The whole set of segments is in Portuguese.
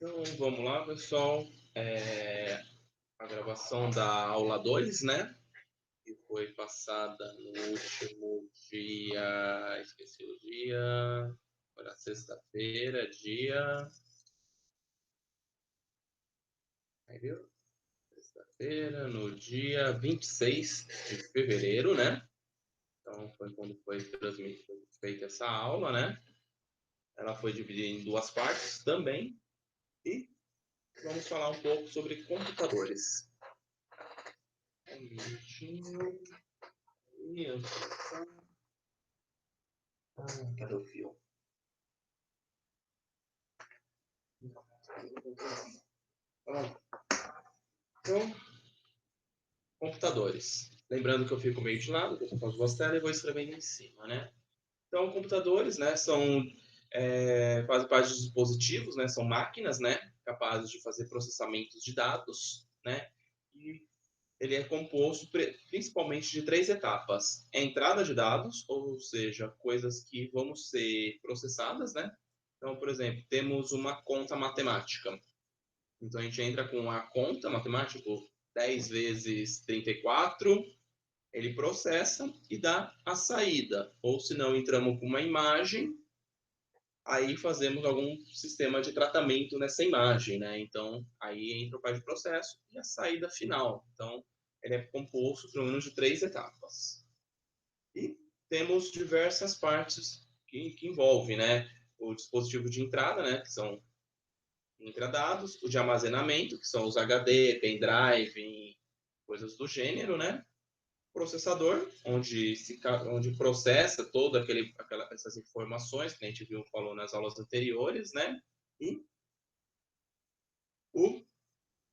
Então, vamos lá, pessoal. A gravação da aula 2, né? Que foi passada no último dia. Esqueci o dia. Foi na sexta-feira, dia. Aí, viu? Sexta-feira, no dia 26 de fevereiro, né? Então, foi quando foi feita essa aula, né? Ela foi dividida em duas partes também. E vamos falar um pouco sobre computadores. Um minutinho. Cadê o fio? Então, computadores. Lembrando que eu fico meio de lado, que eu estou com as duas telas e vou escrevendo em cima, né? Então, computadores, né, fazem parte dos dispositivos, né, são máquinas, né, capazes de fazer processamentos de dados, né, e ele é composto principalmente de três etapas. A entrada de dados, ou seja, coisas que vão ser processadas, né? Então, por exemplo, temos uma conta matemática. Então, a gente entra com a conta matemática, 10 vezes 34, ele processa e dá a saída. Ou se não, entramos com uma imagem, aí fazemos algum sistema de tratamento nessa imagem, né? Então, aí entra o pai de processo e a saída final. Então, ele é composto pelo menos de três etapas. E temos diversas partes que envolvem, né? O dispositivo de entrada, né? Que são dados, o de armazenamento, que são os HD, pendrive, coisas do gênero, né? Processador, onde processa todas essas informações que a gente falou nas aulas anteriores, né? E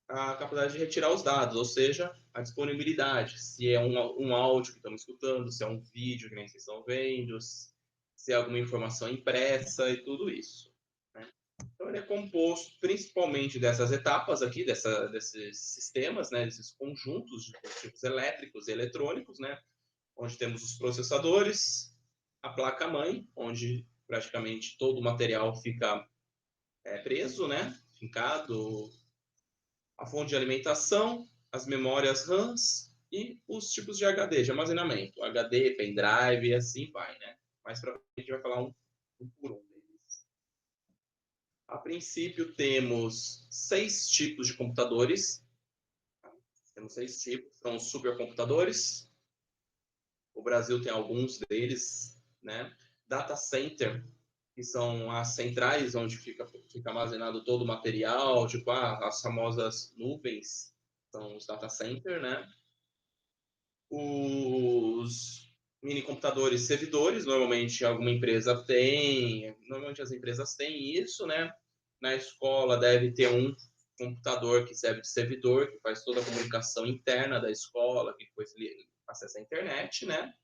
a capacidade de retirar os dados, ou seja, a disponibilidade, se é um áudio que estamos escutando, se é um vídeo que nem vocês estão vendo, se é alguma informação impressa e tudo isso. Né? Então, ele é composto principalmente dessas etapas aqui, desses sistemas, né, desses conjuntos de dispositivos elétricos e eletrônicos, né, onde temos os processadores, a placa-mãe, onde praticamente todo o material fica preso, né, fincado, a fonte de alimentação, as memórias RAMs e os tipos de HD, de armazenamento, HD, pendrive e assim vai, né. Mais para frente a gente vai falar um por um. A princípio, temos 6 tipos de computadores. Temos 6 tipos. São os supercomputadores. O Brasil tem alguns deles, né? Data center, que são as centrais onde fica armazenado todo o material, tipo as famosas nuvens, são os data center, né? Os mini computadores servidores, normalmente alguma empresa tem, normalmente as empresas têm isso, né? Na escola deve ter um computador que serve de servidor, que faz toda a comunicação interna da escola, que depois acessa a internet, né?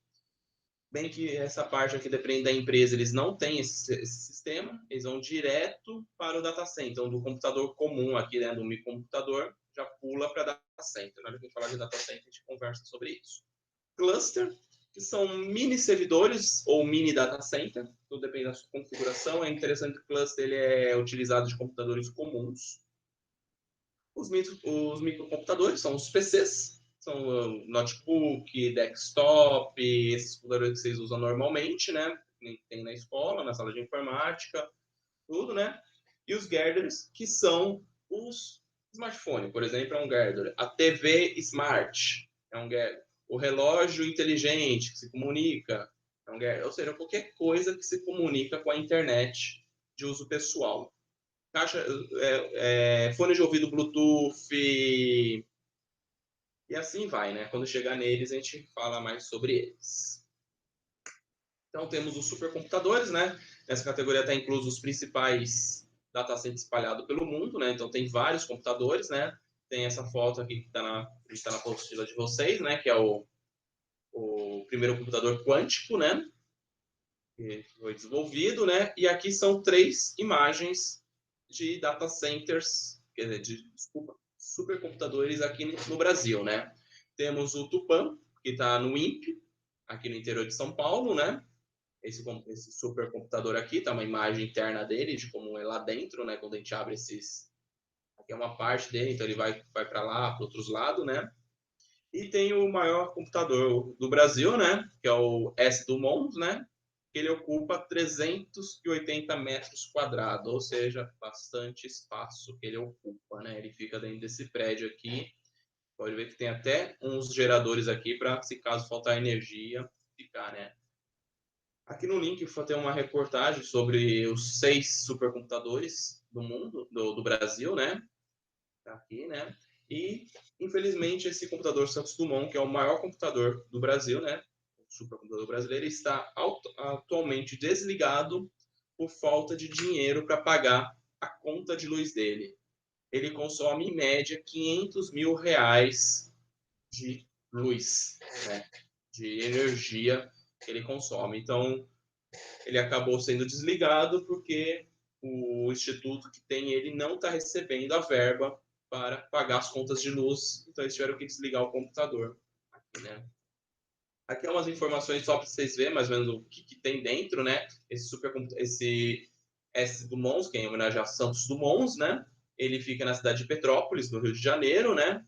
Bem que essa parte aqui depende da empresa, eles não têm esse sistema, eles vão direto para o data center. Então, do computador comum aqui, né, do microcomputador, já pula para data center. Na hora que a gente falar de data center, a gente conversa sobre isso. Cluster, que são mini servidores ou mini data center, tudo depende da sua configuração. É interessante que o cluster ele é utilizado de computadores comuns. Os microcomputadores são os PCs, são notebook, desktop, esses computadores que vocês usam normalmente, né? Tem na escola, na sala de informática, tudo, né? E os girders, que são os smartphones, por exemplo, é um girder. A TV Smart é um girder. O relógio inteligente que se comunica é um girder. Ou seja, qualquer coisa que se comunica com a internet de uso pessoal. Fone de ouvido Bluetooth e assim vai, né? Quando chegar neles, a gente fala mais sobre eles. Então, temos os supercomputadores, né? Nessa categoria está incluso os principais datacenters espalhados pelo mundo, né? Então, tem vários computadores, né? Tem essa foto aqui que está na apostila de vocês, né? Que é o primeiro computador quântico, né? Que foi desenvolvido, né? E aqui são 3 imagens de data centers, quer dizer, desculpa, supercomputadores aqui no Brasil, né? Temos o Tupã, que está no INPE, aqui no interior de São Paulo, né? Esse supercomputador aqui, tá uma imagem interna dele, de como é lá dentro, né? Quando a gente abre Aqui é uma parte dele, então ele vai para lá, para outros lados, né? E tem o maior computador do Brasil, né? Que é o S Dumont, né? Que ele ocupa 380 metros quadrados, ou seja, bastante espaço que ele ocupa, né? Ele fica dentro desse prédio aqui. Pode ver que tem até uns geradores aqui para, se caso faltar energia, ficar, né? Aqui no link tem uma reportagem sobre os 6 supercomputadores do mundo, do Brasil, né? Tá aqui, né? E, infelizmente, esse computador Santos Dumont, que é o maior computador do Brasil, né? O supercomputador brasileiro, está atualmente desligado por falta de dinheiro para pagar a conta de luz dele. Ele consome, em média, 500 mil reais de luz, né? De energia que ele consome. Então, ele acabou sendo desligado porque o instituto que tem ele não está recebendo a verba para pagar as contas de luz, então eles tiveram que desligar o computador. Aqui, né? Aqui é umas informações só para vocês verem mais ou menos o que tem dentro, né? Esse S Dumont, que é em homenagem a Santos Dumont, né? Ele fica na cidade de Petrópolis, no Rio de Janeiro, né?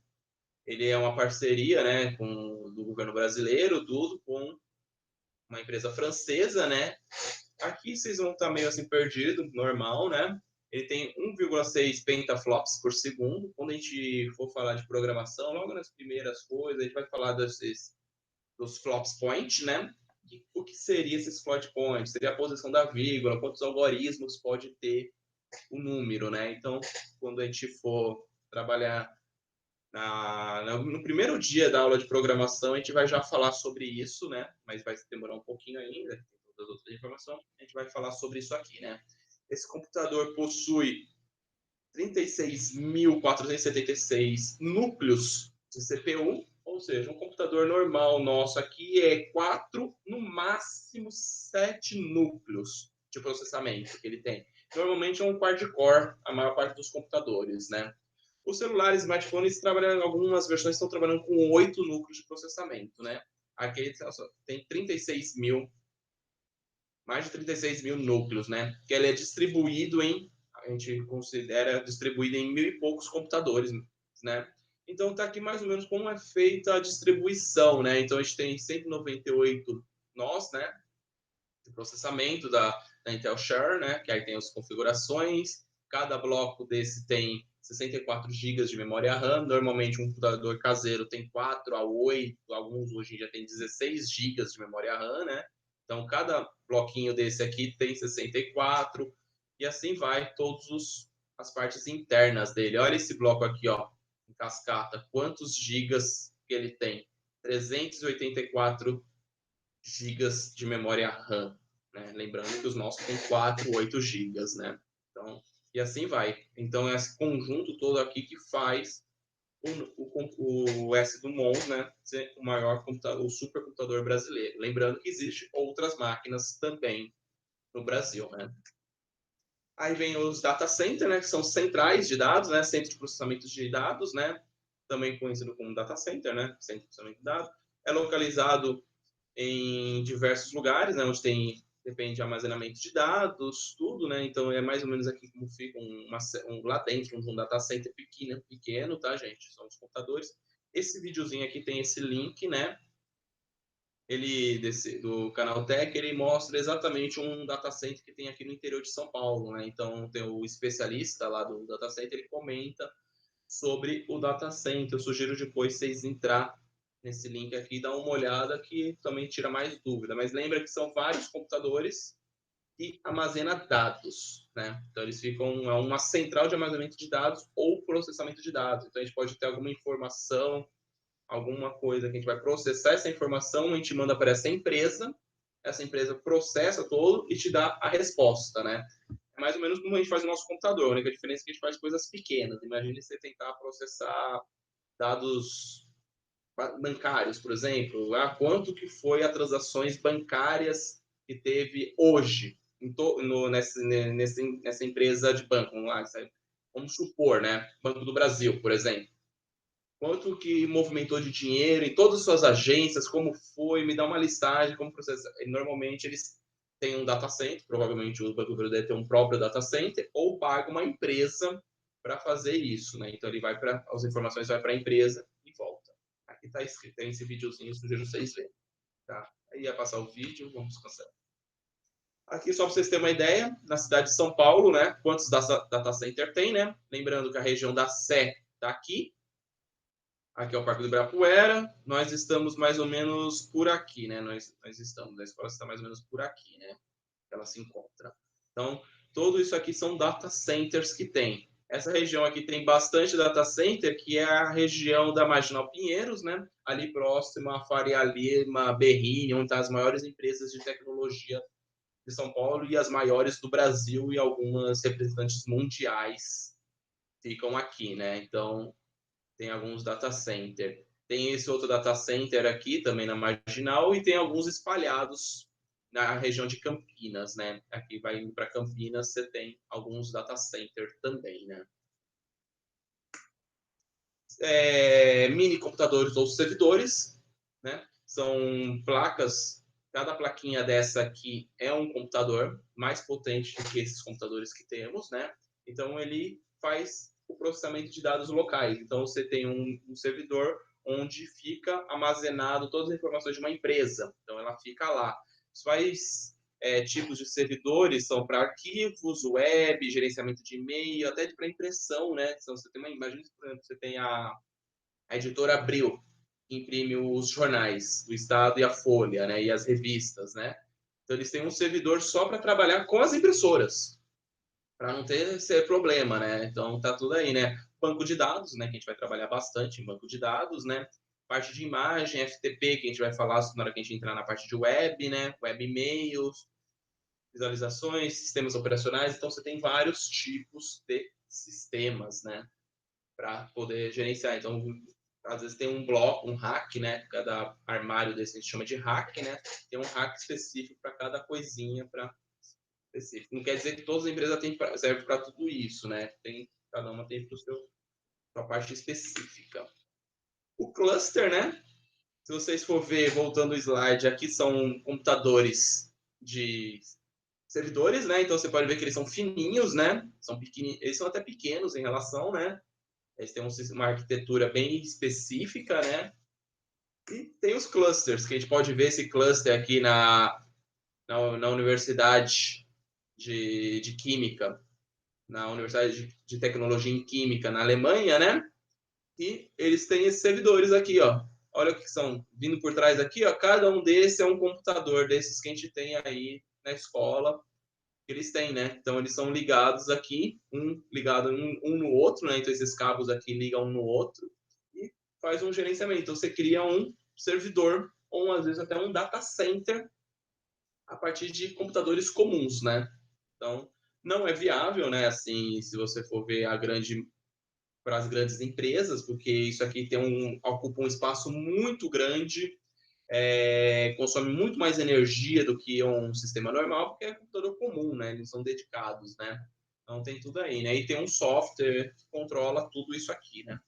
Ele é uma parceria, né, do governo brasileiro, tudo com uma empresa francesa, né? Aqui vocês vão estar meio assim perdido, normal, né? Ele tem 1,6 petaflops por segundo. Quando a gente for falar de programação, logo nas primeiras coisas, a gente vai falar dos flops point, né? O que seria esses float points? Seria a posição da vírgula, quantos algoritmos pode ter o número, né? Então, quando a gente for trabalhar no primeiro dia da aula de programação, a gente vai já falar sobre isso, né? Mas vai demorar um pouquinho ainda, tem todas as outras informações. A gente vai falar sobre isso aqui, né? Esse computador possui 36.476 núcleos de CPU, ou seja, um computador normal nosso aqui é 4, no máximo 7 núcleos de processamento que ele tem. Normalmente é um quad-core, a maior parte dos computadores, né? Os celulares, smartphones, algumas versões estão trabalhando com 8 núcleos de processamento, né? Aqui tem 36 mil, mais de 36 mil núcleos, né? Que ele é distribuído a gente considera distribuído em 1.000 e poucos computadores, né? Então tá aqui mais ou menos como é feita a distribuição, né? Então a gente tem 198 nós, né? De processamento da Intel Share, né? Que aí tem as configurações. Cada bloco desse tem 64 GB de memória RAM. Normalmente um computador caseiro tem 4 a 8, alguns hoje em dia tem 16 GB de memória RAM, né? Então cada bloquinho desse aqui tem 64 e assim vai todas as partes internas dele. Olha esse bloco aqui, ó, em cascata, quantos gigas que ele tem? 384 gigas de memória RAM, né? Lembrando que os nossos têm 4, 8 gigas, né? Então, e assim vai. Então, é esse conjunto todo aqui que faz o S Dumont, né, ser o maior computador, o supercomputador brasileiro. Lembrando que existem outras máquinas também no Brasil, né? Aí vem os data center, né, que são centrais de dados, né, centro de processamento de dados, né, também conhecido como data center, né, centro de processamento de dados. É localizado em diversos lugares, né, onde depende de armazenamento de dados, tudo, né? Então é mais ou menos aqui como fica lá dentro um data center pequeno, tá, gente? São os computadores. Esse videozinho aqui tem esse link, né? Do canal Tech, ele mostra exatamente um data center que tem aqui no interior de São Paulo, né? Então tem o especialista lá do data center, ele comenta sobre o data center. Eu sugiro depois vocês entrar nesse link aqui e dar uma olhada que também tira mais dúvida. Mas lembra que são vários computadores que armazenam dados, né? Então eles ficam uma central de armazenamento de dados ou processamento de dados. Então a gente pode ter alguma informação, alguma coisa que a gente vai processar essa informação, a gente manda para essa empresa processa todo e te dá a resposta, né? É mais ou menos como a gente faz no nosso computador, a única diferença é que a gente faz coisas pequenas. Imagine você tentar processar dados bancários, por exemplo. Quanto que foi as transações bancárias que teve hoje nessa empresa de banco? Vamos supor, né? Banco do Brasil, por exemplo. Quanto que movimentou de dinheiro em todas as suas agências, como foi, me dá uma listagem, como processa. Normalmente eles têm um data center, provavelmente o Banco do Brasil deve ter um próprio data center, ou paga uma empresa para fazer isso, né? Então ele vai para as informações vai para a empresa e volta. Aqui está escrito, tem esse videozinho, sugiro vocês verem, tá? Aí ia passar o vídeo, vamos cancelar. Aqui só para vocês terem uma ideia, na cidade de São Paulo, né? Quantos data center tem, né? Lembrando que a região da Sé está aqui. Aqui é o Parque do Ibirapuera. Nós estamos mais ou menos por aqui, né? Nós estamos, a escola está mais ou menos por aqui, né? Ela se encontra. Então, tudo isso aqui são data centers que tem. Essa região aqui tem bastante data center, que é a região da Marginal Pinheiros, né? Ali próximo a Faria Lima, Berrini, onde estão as maiores empresas de tecnologia de São Paulo e as maiores do Brasil e algumas representantes mundiais ficam aqui, né? Então, tem alguns data center. Tem esse outro data center aqui, também na Marginal, e tem alguns espalhados na região de Campinas, né? Aqui vai indo para Campinas, você tem alguns data center também, né? Mini computadores ou servidores, né? São placas, cada plaquinha dessa aqui é um computador mais potente do que esses computadores que temos, né? Então ele faz o processamento de dados locais. Então você tem um servidor onde fica armazenado todas as informações de uma empresa. Então ela fica lá. Os tipos de servidores são para arquivos, web, gerenciamento de e-mail, até para impressão, né? Então, você tem imagina, por exemplo, você tem a editora Abril, que imprime os jornais do Estado e a Folha, né? E as revistas, né? Então eles têm um servidor só para trabalhar com as impressoras, para não ter esse problema, né? Então tá tudo aí, né? Banco de dados, né? Que a gente vai trabalhar bastante em banco de dados, né? Parte de imagem, FTP, que a gente vai falar na hora que a gente entrar na parte de web, né? Web e-mails, visualizações, sistemas operacionais. Então você tem vários tipos de sistemas, né? Para poder gerenciar. Então, às vezes tem um bloco, um rack, né? Cada armário desse a gente chama de rack, né? Tem um rack específico para cada coisinha, para específico. Não quer dizer que todas as empresas servem para tudo isso, né? Cada uma tem para sua parte específica. O cluster, né? Se vocês for ver, voltando o slide, aqui são computadores de servidores, né? Então você pode ver que eles são fininhos, né? Eles são até pequenos em relação, né? Eles têm uma arquitetura bem específica, né? E tem os clusters, que a gente pode ver esse cluster aqui na Universidade de Química, na Universidade de Tecnologia em Química, na Alemanha, né? E eles têm esses servidores aqui, ó. Olha o que são vindo por trás aqui, ó. Cada um desses é um computador desses que a gente tem aí na escola, que eles têm, né? Então eles são ligados aqui, um ligado um no outro, né? Então esses cabos aqui ligam um no outro e faz um gerenciamento. Então você cria um servidor ou às vezes até um data center a partir de computadores comuns, né? Então não é viável, né? Assim, se você for ver para as grandes empresas, porque isso aqui ocupa um espaço muito grande, consome muito mais energia do que um sistema normal, porque é computador comum, né? Eles são dedicados, né? Então tem tudo aí, né? E tem um software que controla tudo isso aqui, né?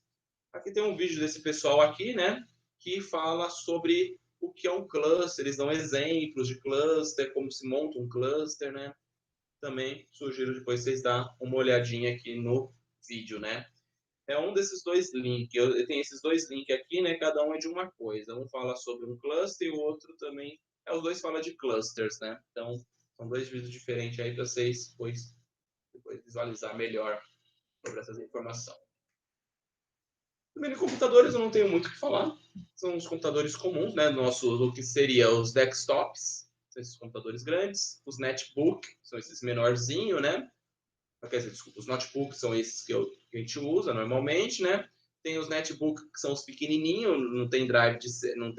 Aqui tem um vídeo desse pessoal aqui, né? Que fala sobre o que é um cluster. Eles dão exemplos de cluster, como se monta um cluster, né? Também sugiro depois vocês dar uma olhadinha aqui no vídeo, né? É um desses dois links. Eu tenho esses dois links aqui, né? Cada um é de uma coisa. Um fala sobre um cluster e o outro também. Os dois falam de clusters, né? Então, são dois vídeos diferentes aí para vocês depois visualizar melhor sobre essas informações. Também de computadores eu não tenho muito o que falar. São os computadores comuns, né? O que seria os desktops, são esses computadores grandes. Os netbook, são esses menorzinhos, né? Quer dizer, desculpa, os notebooks são esses que a gente usa normalmente, né? Tem os netbooks que são os pequenininhos, não tem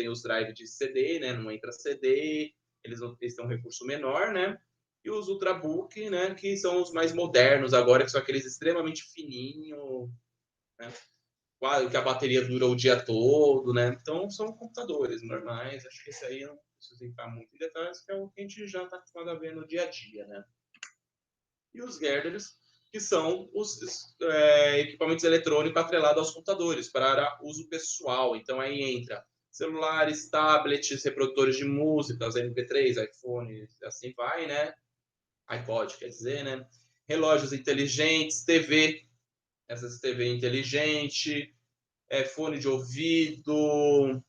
os drive de CD, né? Não entra CD, eles têm um recurso menor, né? E os ultrabook, né? Que são os mais modernos agora, que são aqueles extremamente fininhos, né? Que a bateria dura o dia todo, né? Então são computadores normais. Acho que esse aí eu não preciso entrar muito em detalhes, que é o que a gente já está acostumado a ver no dia a dia, né? E os girders, que são os equipamentos eletrônicos atrelados aos computadores para uso pessoal. Então aí entra celulares, tablets, reprodutores de músicas, MP3, iPhone, assim vai, né? iPod, quer dizer, né? Relógios inteligentes, TV. essas TV inteligente, fone de ouvido.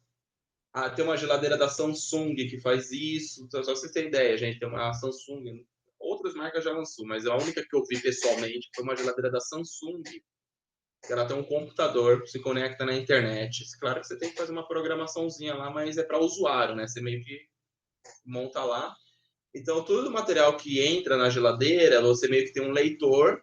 Tem uma geladeira da Samsung que faz isso. Só pra vocês terem ideia, gente, tem uma Samsung. Outras marcas já lançou, mas a única que eu vi pessoalmente foi uma geladeira da Samsung. Ela tem um computador, se conecta na internet. Claro que você tem que fazer uma programaçãozinha lá, mas é para usuário, né? Você meio que monta lá. Então, todo o material que entra na geladeira, você meio que tem um leitor,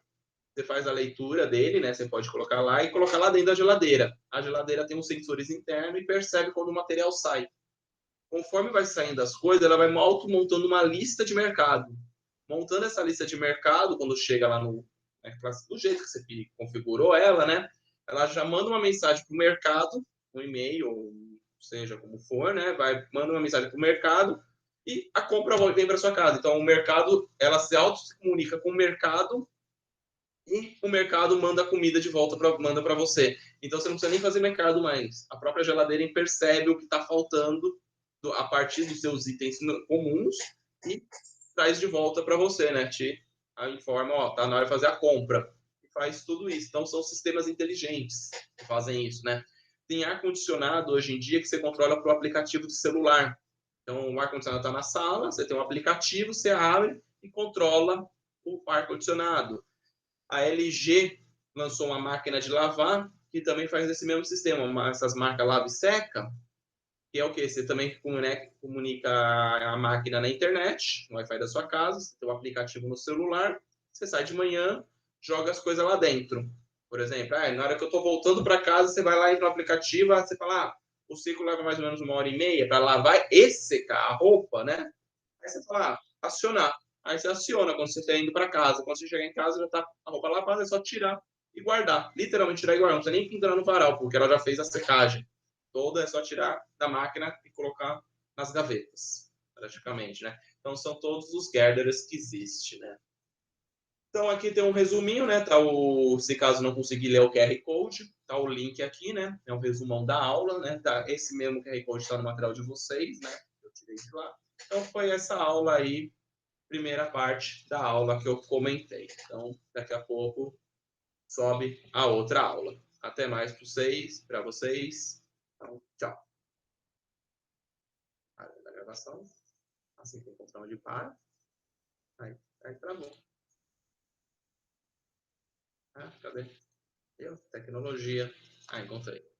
você faz a leitura dele, né? Você pode colocar lá e colocar lá dentro da geladeira. A geladeira tem uns sensores internos e percebe quando o material sai. Conforme vai saindo as coisas, ela vai auto-montando uma lista de mercado. Montando essa lista de mercado, quando chega lá no, né, do jeito que você configurou ela, né? Ela já manda uma mensagem para o mercado, um e-mail, ou seja como for, né? Manda uma mensagem para o mercado e a compra vem para sua casa. Então, o mercado, ela se auto-comunica com o mercado e o mercado manda a comida de volta manda para você. Então você não precisa nem fazer mercado mais. A própria geladeira percebe o que está faltando a partir dos seus itens comuns e traz de volta para você, né? Te informa, ó, tá na hora de fazer a compra. E faz tudo isso. Então são sistemas inteligentes que fazem isso, né? Tem ar-condicionado hoje em dia que você controla para o aplicativo do celular. Então o ar-condicionado está na sala, você tem um aplicativo, você abre e controla o ar-condicionado. A LG lançou uma máquina de lavar que também faz esse mesmo sistema, essas marcas lava e seca, que é o que? Você também comunica a máquina na internet, no Wi-Fi da sua casa, você tem um aplicativo no celular, você sai de manhã, joga as coisas lá dentro. Por exemplo, na hora que eu estou voltando para casa, você vai lá no aplicativo, você fala, o ciclo leva mais ou menos 1h30 para lavar e secar a roupa, né? Aí você fala, acionar. Aí você aciona quando você está indo para casa. Quando você chegar em casa, já está a roupa lavada, é só tirar e guardar. Literalmente tirar e guardar. Não precisa nem pendurar no varal, porque ela já fez a secagem. Toda é só tirar da máquina e colocar nas gavetas, praticamente, né? Então são todos os girders que existem, né? Então aqui tem um resuminho, né? Se caso não conseguir ler o QR Code, tá o link aqui, né? É um resumão da aula, né? Esse mesmo QR Code está no material de vocês, né? Eu tirei de lá. Então foi essa aula aí, primeira parte da aula que eu comentei. Então daqui a pouco sobe a outra aula. Até mais para vocês. Então, tchau. Parei da gravação. Assim que encontrar onde para. Aí travou. Cadê? Tecnologia. Encontrei.